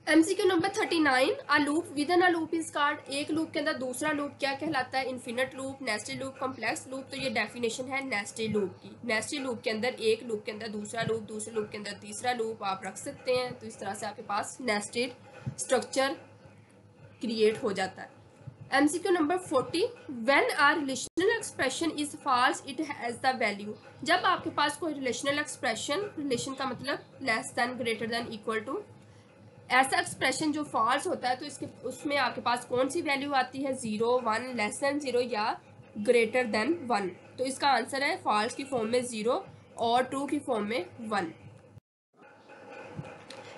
MCQ number 39, a loop with in a loop is called. एक लूप के अंदर दूसरा लूप क्या कहलाता है, infinite loop, nested loop, complex loop. तो ये डेफिनेशन है नेस्टेड लूप की। नेस्टेड लूप के अंदर एक लूप के अंदर दूसरा लूप, दूसरे लूप के अंदर तीसरा लूप आप रख सकते हैं। तो इस तरह से आपके पास नेस्टेड स्ट्रक्चर क्रिएट हो जाता है। MCQ number 40, when are relational expression is false it has the value. जब आपके पास कोई रिलेशनल एक्सप्रेशन, रिलेशन का मतलब less than, greater than, equal to, ऐसा एक्सप्रेशन जो फॉल्स होता है तो इसके उसमें आपके पास कौन सी वैल्यू आती है, 0, 1, लेस देन 0 या ग्रेटर देन 1। तो इसका आंसर है फॉल्स की फॉर्म में 0 और ट्रू की फॉर्म में 1।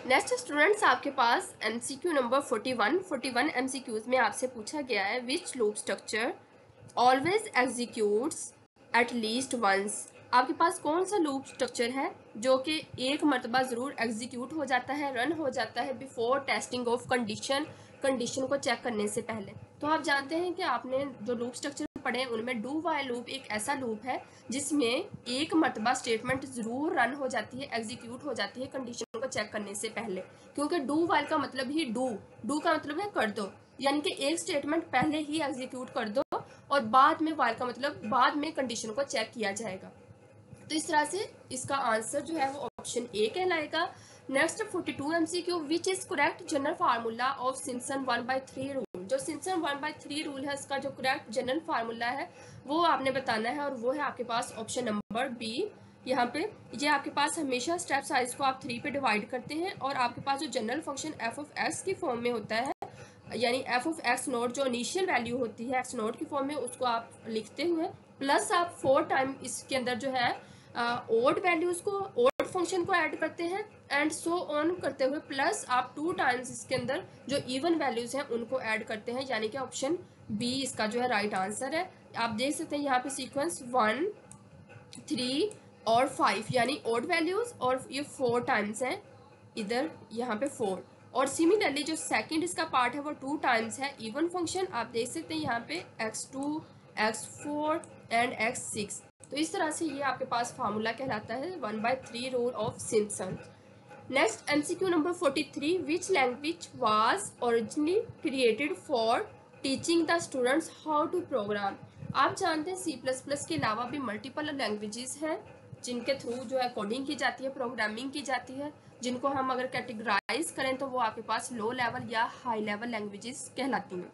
नेक्स्ट स्टूडेंट्स, आपके पास MCQ नंबर 41 MCQs में आपसे पूछा गया है which loop structure always executes at least once. आपके पास कौन सा लूप स्ट्रक्चर है जो कि एक मरतबा ज़रूर एग्जीक्यूट हो जाता है, रन हो जाता है बिफोर टेस्टिंग ऑफ कंडीशन को चेक करने से पहले। तो आप जानते हैं कि आपने जो लूप स्ट्रक्चर पढ़े उनमें डू वाइल लूप एक ऐसा लूप है जिसमें एक मरतबा स्टेटमेंट ज़रूर रन हो जाती है, एग्जीक्यूट हो जाती है कंडीशन को चेक करने से पहले, क्योंकि डू वाइल का मतलब ही डू का मतलब है कर दो, यानी कि एक स्टेटमेंट पहले ही एग्जीक्यूट कर दो और बाद में वाइल का मतलब बाद में कंडीशन को चेक किया जाएगा। तो इस तरह से इसका आंसर जो है वो ऑप्शन ए कहलाएगा। Next 42 MCQ, which is correct general formula of Simpson 1/3 rule. जो सिम्पसन 1/3 रूल है उसका जो करेक्ट जनरल फार्मूला है वो आपने बताना है और वो है आपके पास ऑप्शन नंबर बी। यहाँ पे ये आपके पास हमेशा स्टेप साइज को आप 3 पे डिवाइड करते हैं और आपके पास जो general function F of x की फॉर्म में होता है, यानी एफ ऑफ एक्स नोट जो इनिशियल वैल्यू होती है एक्स नोट की फॉर्म में, उसको आप लिखते हुए प्लस आप 4 टाइम इसके अंदर जो है ओड वैल्यूज को ओड फंक्शन को ऐड करते हैं एंड सो ऑन करते हुए प्लस आप 2 टाइम्स इसके अंदर जो इवन वैल्यूज हैं उनको ऐड करते हैं, यानी कि ऑप्शन बी इसका जो है राइट आंसर है। आप देख सकते हैं यहाँ पे सीक्वेंस 1, 3 और 5 यानी ओड वैल्यूज और ये 4 टाइम्स हैं इधर यहाँ पे 4, और सिमिलरली जो सेकंड इसका पार्ट है वो 2 टाइम्स है इवन फंक्शन। आप देख सकते हैं यहाँ पे x2, x4 एंड x6। तो इस तरह से ये आपके पास फार्मूला कहलाता है 1/3 rule of Simpson. Next MCQ number 43, which language was originally created for teaching the students how to program. आप जानते हैं C++ के अलावा भी मल्टीपल लैंग्वेजेस हैं जिनके थ्रू जो है कोडिंग की जाती है, प्रोग्रामिंग की जाती है, जिनको हम अगर कैटेगराइज करें तो वो आपके पास लो लेवल या हाई लेवल लैंग्वेजेस कहलाती हैं।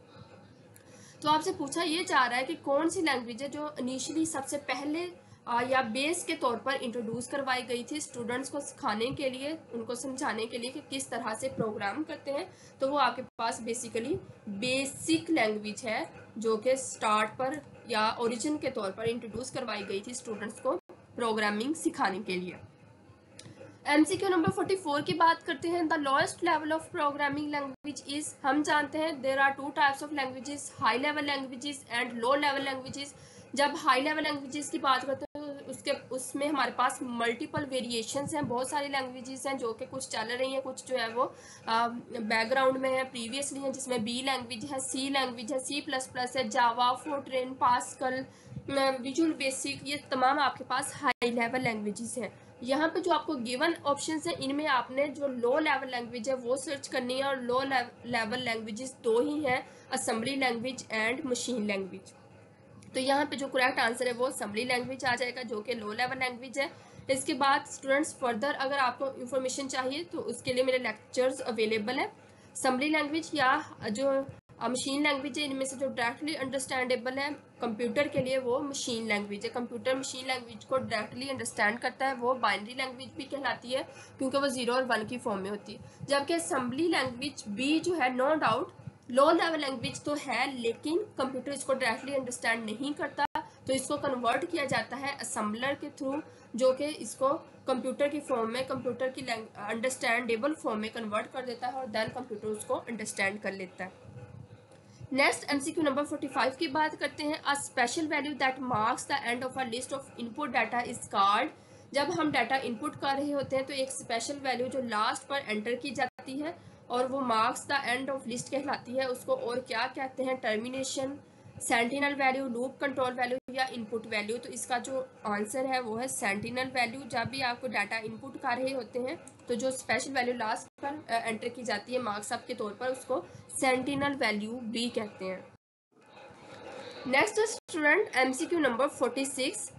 तो आपसे पूछा ये जा रहा है कि कौन सी लैंग्वेज है जो इनिशियली सबसे पहले या बेस के तौर पर इंट्रोड्यूस करवाई गई थी स्टूडेंट्स को सिखाने के लिए, उनको समझाने के लिए कि किस तरह से प्रोग्राम करते हैं। तो वो आपके पास बेसिकली बेसिक लैंग्वेज है जो कि स्टार्ट पर या ओरिजिन के तौर पर इंट्रोड्यूस करवाई गई थी स्टूडेंट्स को प्रोग्रामिंग सिखाने के लिए। MCQ नंबर 44 की बात करते हैं। The lowest level of programming language is, हम जानते हैं there are 2 types of languages, high level languages and low level languages. जब हाई लेवल लैंग्वेजेस की बात करते हैं उसमें हमारे पास मल्टीपल वेरिएशंस हैं, बहुत सारी लैंग्वेजेस हैं जो कि कुछ चल रही हैं, कुछ जो है वो बैकग्राउंड में है, प्रीवियसली है, जिसमें बी लैंग्वेज है, सी लैंग्वेज है, C++ है, जावा, फोर्ट्रेन, पास्कल, विजुअल बेसिक, ये तमाम आपके पास हाई लेवल लैंग्वेजेस हैं। यहाँ पे जो आपको गिवन ऑप्शंस हैं इनमें आपने जो लो लेवल लैंग्वेज है वो सर्च करनी है और लो लेवल लैंग्वेजेस 2 ही हैं, assembly language and machine language. तो यहाँ पे जो करेक्ट आंसर है वो असेंबली लैंग्वेज आ जाएगा जो कि लो लेवल लैंग्वेज है। इसके बाद स्टूडेंट्स फर्दर अगर आपको इन्फॉर्मेशन चाहिए तो उसके लिए मेरे लेक्चर्स अवेलेबल है। असेंबली लैंग्वेज या जो मशीन लैंग्वेज है इनमें से जो डायरेक्टली अंडरस्टैंडेबल है कंप्यूटर के लिए वो मशीन लैंग्वेज है। कंप्यूटर मशीन लैंग्वेज को डायरेक्टली अंडरस्टैंड करता है, वो बाइनरी लैंग्वेज भी कहलाती है क्योंकि वो 0 और 1 की फॉर्म में होती है। जबकि असेंबली लैंग्वेज भी जो है no doubt low level language तो है लेकिन कंप्यूटर इसको डायरेक्टली अंडरस्टैंड नहीं करता, तो इसको कन्वर्ट किया जाता है असेंबलर के थ्रू जो कि इसको कंप्यूटर की फॉर्म में, कंप्यूटर की अंडरस्टैंडेबल फॉर्म में कन्वर्ट कर देता है और देन कंप्यूटर उसको अंडरस्टैंड कर लेता है। नेक्स्ट MCQ नंबर 45 की बात करते हैं। A special value that marks the end of a list of input data is called. जब हम डाटा इनपुट कर रहे होते हैं तो एक स्पेशल वैल्यू जो लास्ट पर एंटर की जाती है और वो marks the end of list कहलाती है, उसको और क्या कहते हैं? Termination, sentinel value, loop control value या इनपुट वैल्यू। तो इसका जो आंसर है वो है सेंटिनल वैल्यू। जब भी आपको डाटा इनपुट कर रहे होते हैं तो जो स्पेशल वैल्यू लास्ट पर एंटर की जाती है मार्क्स अप के तौर पर उसको सेंटिनल वैल्यू भी कहते हैं। नेक्स्ट स्टूडेंट MCQ नंबर 46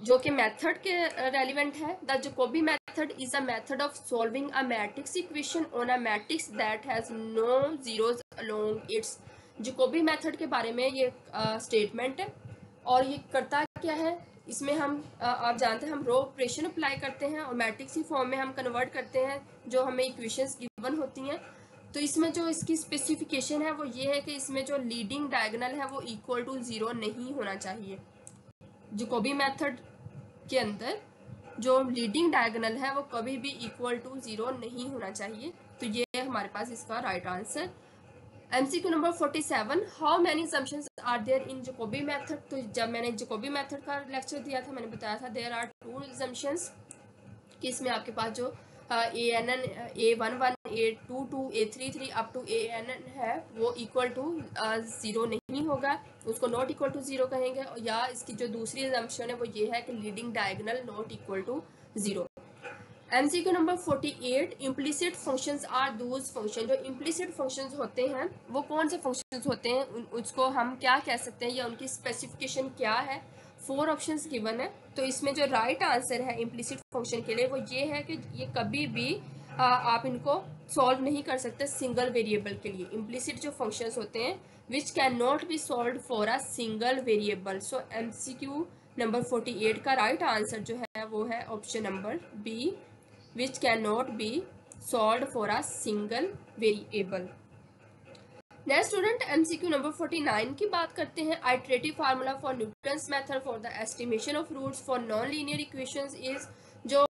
जो कि मेथड के रेलिवेंट है। The Jacobi method is a method of solving a matrix equation on a matrix that has no zeros along its. Jacobi method के बारे में ये स्टेटमेंट है और ये करता क्या है, इसमें हम आप जानते हैं हम रो ऑपरेशन अप्लाई करते हैं और मैट्रिक्स की फॉर्म में हम कन्वर्ट करते हैं जो हमें इक्वेशंस गिवन होती हैं। तो इसमें जो इसकी स्पेसिफिकेशन है वो ये है कि इसमें जो लीडिंग डायगोनल है वो इक्वल टू 0 नहीं होना चाहिए। जैकोबी मेथड के अंदर जो लीडिंग डायगोनल है वो कभी भी इक्वल टू 0 नहीं होना चाहिए। तो ये है हमारे पास इसका right answer. MCQ number 47, how many assumptions are there in Jacobi method. तो जब मैंने जैकोबी मेथड का लेक्चर दिया था मैंने बताया था देयर आर टू assumptions कि इसमें आपके पास जो ANN A11 A22 A33 up to ANN है वो इक्वल टू 0 नहीं होगा, उसको नॉट इक्वल टू 0 कहेंगे। या इसकी जो दूसरी assumption है वो ये है कि leading diagonal not equal to 0। MCQ number 48, implicit functions are those function. जो इम्प्लिसिट फंक्शंस होते हैं वो कौन से फंक्शंस होते हैं, उसको हम क्या कह सकते हैं या उनकी स्पेसिफिकेशन क्या है। 4 ऑप्शंस गिवन है। तो इसमें जो राइट आंसर है इम्प्लिसिट फंक्शन के लिए वो ये है कि ये कभी भी आप इनको सॉल्व नहीं कर सकते सिंगल वेरिएबल के लिए। इम्प्लिसिट जो फंक्शंस होते हैं which can not be solve for a single variable. So MCQ number 48 का राइट आंसर जो है वो है option number B, which cannot be solved for a single variable। नेक्स्ट स्टूडेंट MCQ नंबर 49 की बात करते हैं। Iterative formula for Newton's method for the estimation of roots for non linear equations is. जो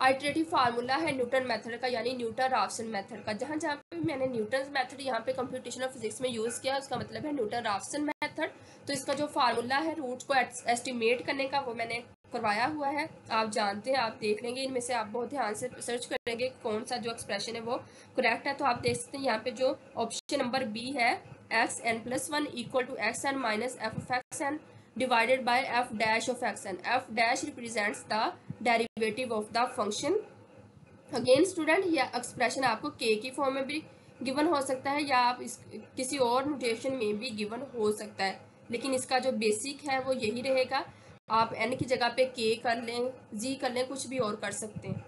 आइटरेटिव फार्मूला है Newton method का यानी Newton Raphson method का, जहाँ जहाँ पे मैंने न्यूटन मेथड यहाँ पे कंप्यूटेशनल फिजिक्स में यूज़ किया उसका मतलब है न्यूटन राफसन मेथड। तो इसका जो फार्मूला है रूट्स को एस्टिमेट करने का वो मैंने करवाया हुआ है, आप जानते हैं, आप देख लेंगे। इनमें से आप बहुत ध्यान से सर्च करेंगे कौन सा जो एक्सप्रेशन है वो करेक्ट है। तो आप देख सकते हैं यहाँ पे जो ऑप्शन नंबर बी है xn+1 equal to xn minus f of xn divided by f dash of xn। f dash represents the derivative of the function. Again student यह एक्सप्रेशन आपको k की फॉर्म में भी गिवन हो सकता है या आप इस किसी और नोटेशन में भी गिवन हो सकता है, लेकिन इसका जो बेसिक है वो यही रहेगा। आप n की जगह पे k कर लें, z कर लें, कुछ भी और कर सकते हैं,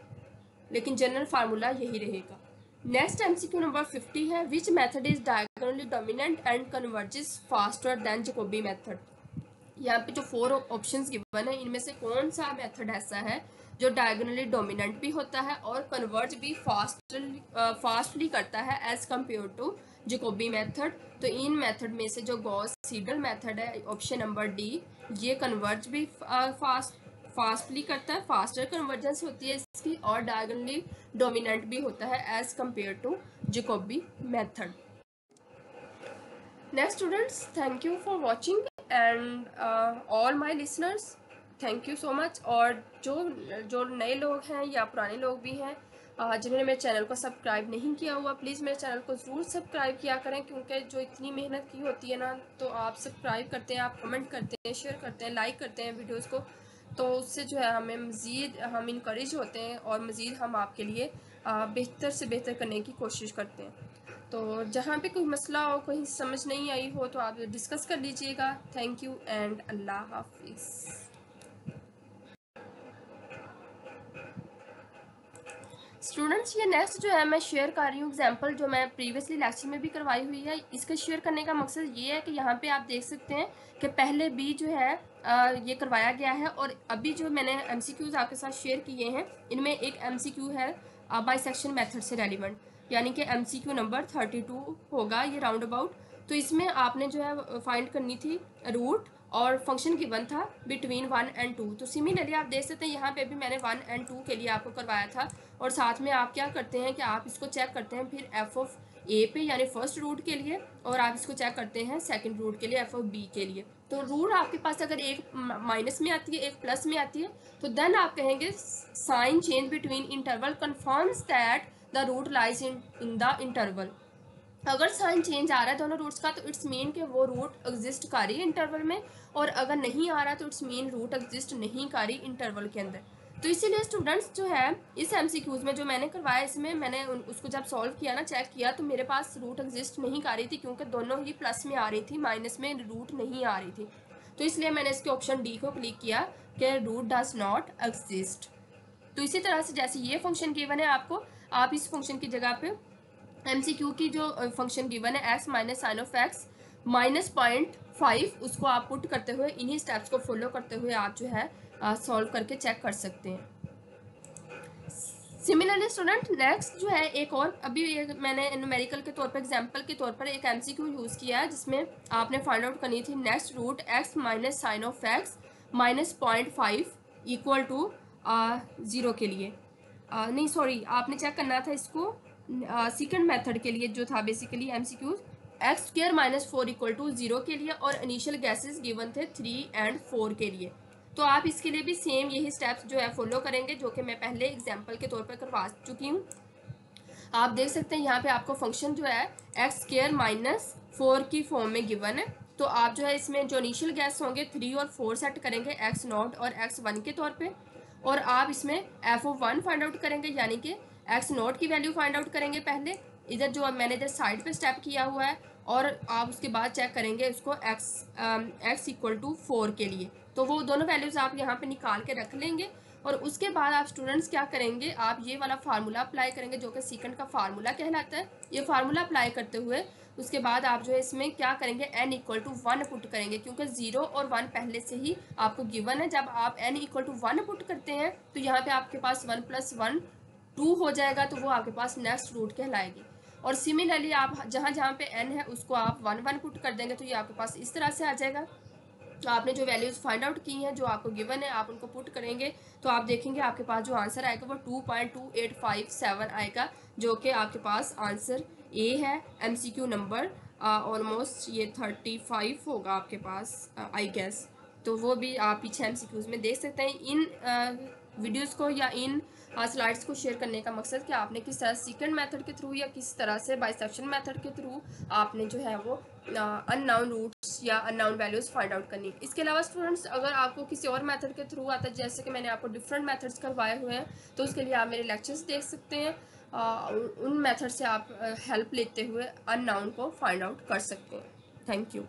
लेकिन जनरल फार्मूला यही रहेगा। नेक्स्ट MCQ नंबर 50 है। Which method is diagonally dominant and converges faster than Jacobi method. यहाँ पे जो 4 ऑप्शंस गिवन है इनमें से कौन सा मेथड ऐसा है जो डायगोनली डोमिनेंट भी होता है और कन्वर्ज भी फास्टली करता है as compare to Jacobi method. तो इन मेथड में से जो गॉस सीडल मेथड है ऑप्शन नंबर डी, ये कन्वर्ज भी फास्टली करता है, फास्टर कन्वर्जेंस होती है इसकी, और डायगोनली डोमिनेंट भी होता है as compare to Jacobi method. Next students, thank you for watching and all my listeners, thank you so much. और जो नए लोग हैं या पुराने लोग भी हैं जिन्होंने मेरे चैनल को सब्सक्राइब नहीं किया हुआ, प्लीज़ मेरे चैनल को ज़रूर सब्सक्राइब किया करें, क्योंकि जो इतनी मेहनत की होती है ना, तो आप सब्सक्राइब करते हैं, आप कमेंट करते हैं, शेयर करते हैं, लाइक करते हैं वीडियोज़ को, तो उससे जो है हमें मज़ीद हम इनकरेज होते हैं और मज़ीद हम आपके लिए बेहतर से बेहतर करने की कोशिश करते हैं। तो जहाँ पे कोई मसला हो, कोई समझ नहीं आई हो, तो आप डिस्कस कर लीजिएगा। थैंक यू एंड अल्लाह हाफिज़। स्टूडेंट्स, ये नेक्स्ट जो है मैं शेयर कर रही हूँ एग्जांपल जो मैं प्रीवियसली लेक्चर में भी करवाई हुई है। इसका शेयर करने का मकसद ये है कि यहाँ पे आप देख सकते हैं कि पहले भी जो है ये करवाया गया है और अभी जो मैंने MCQs आपके साथ शेयर किए हैं इनमें एक MCQ है बाइसेक्शन मेथड से रेलिवेंट, यानी कि MCQ नंबर 32 होगा ये राउंड अबाउट। तो इसमें आपने जो है फाइंड करनी थी रूट और फंक्शन गिवन था बिटवीन 1 एंड 2। तो सिमिलरली आप देख सकते हैं यहाँ पे भी मैंने 1 एंड 2 के लिए आपको करवाया था, और साथ में आप क्या करते हैं कि आप इसको चेक करते हैं फिर f ऑफ a पे यानी फर्स्ट रूट के लिए, और आप इसको चेक करते हैं सेकंड रूट के लिए f ऑफ b के लिए। तो रूट आपके पास अगर एक माइनस में आती है एक प्लस में आती है तो देन आप कहेंगे sign change between interval confirms that the root lies in the interval. अगर साइन चेंज आ रहा है दोनों रूट्स का तो इट्स मीन कि वो रूट एग्जिस्ट कर रही है इंटरवल में, और अगर नहीं आ रहा तो इट्स मीन रूट एग्जिस्ट नहीं कर रही इंटरवल के अंदर। तो इसीलिए स्टूडेंट्स जो है इस MCQs में जो मैंने करवाया इसमें मैंने उसको जब सॉल्व किया ना, चेक किया, तो मेरे पास रूट एग्जिस्ट नहीं कर रही थी क्योंकि दोनों ही प्लस में आ रही थी, माइनस में रूट नहीं आ रही थी। तो इसलिए मैंने इसके ऑप्शन डी को क्लिक किया कि रूट डज नॉट एग्जिस्ट। तो इसी तरह से जैसे ये फंक्शन गिवन है आपको, आप इस फंक्शन की जगह पे MCQ की जो फंक्शन गिवन है x minus sine of x minus 0.5 उसको आप पुट करते हुए इन्हीं स्टेप्स को फॉलो करते हुए आप जो है सॉल्व करके चेक कर सकते हैं। सिमिलरली स्टूडेंट नेक्स्ट जो है एक और अभी मैंने न्यूमेरिकल के तौर पर एग्जांपल के तौर पर एक MCQ यूज़ किया है जिसमें आपने फाइंड आउट करनी थी next root x minus sine of x minus 0.5 equal to 0 के लिए। नहीं सॉरी, आपने चेक करना था इसको सेकंड मेथड के लिए जो था basically MCQ x square minus 4 equal to 0 के लिए, और इनिशियल गैसेस गिवन थे 3 एंड 4 के लिए। तो आप इसके लिए भी सेम यही स्टेप्स जो है फॉलो करेंगे, जो कि मैं पहले एग्जांपल के तौर पर करवा चुकी हूँ। आप देख सकते हैं यहाँ पे आपको फंक्शन जो है एक्स स्क्वायर माइनस 4 की फॉर्म में गिवन है। तो आप जो है इसमें जो इनिशियल गैस होंगे 3 और 4 सेट करेंगे एक्स नॉट और एक्स वन के तौर पे, और आप इसमें एफ ऑफ 1 फाइंड आउट करेंगे, यानी कि एक्स नॉट की वैल्यू फाइंड आउट करेंगे पहले, इधर जो मैंने इधर साइड पे स्टेप किया हुआ है, और आप उसके बाद चेक करेंगे उसको एक्स इक्वल टू 4 के लिए। तो वो दोनों वैल्यूज़ आप यहाँ पे निकाल के रख लेंगे, और उसके बाद आप स्टूडेंट्स क्या करेंगे, आप ये वाला फार्मूला अप्लाई करेंगे जो कि सीकेंड का फार्मूला कहलाता है। ये फार्मूला अप्लाई करते हुए उसके बाद आप जो है इसमें क्या करेंगे, n इक्वल टू 1 पुट करेंगे, क्योंकि 0 और 1 पहले से ही आपको गिवन है। जब आप n इक्वल टू 1 पुट करते हैं तो यहाँ पे आपके पास 1 + 1 2 हो जाएगा, तो वो आपके पास नेक्स्ट रूट कहलाएगी। और सिमिलरली आप जहाँ जहाँ पे n है उसको आप 1 1 पुट कर देंगे, तो ये आपके पास इस तरह से आ जाएगा। तो आपने जो वैल्यूज़ फाइंड आउट की हैं, जो आपको गिवन है, आप उनको पुट करेंगे, तो आप देखेंगे आपके पास जो आंसर आएगा वो 2.2857 आएगा, जो कि आपके पास आंसर ए है। MCQ नंबर ऑलमोस्ट ये 35 होगा आपके पास आई गेस। तो वो भी आप पीछे MCQs में देख सकते हैं। इन वीडियोस को या इन स्लाइड्स को शेयर करने का मकसद कि आपने किस तरह सीकेंड मेथड के थ्रू या किस तरह से बाइसेक्शन मेथड के थ्रू आपने जो है वो अननाउन रूट्स या अननाउन वैल्यूज़ फाइंड आउट करनी। इसके अलावा स्टूडेंट्स अगर आपको किसी और मेथड के थ्रू आता है, जैसे कि मैंने आपको डिफरेंट मेथड्स करवाए हुए हैं, तो उसके लिए आप मेरे लेक्चर्स देख सकते हैं। उन मेथड से आप हेल्प लेते हुए अननाउन को फाइंड आउट कर सकते हैं। Thank you.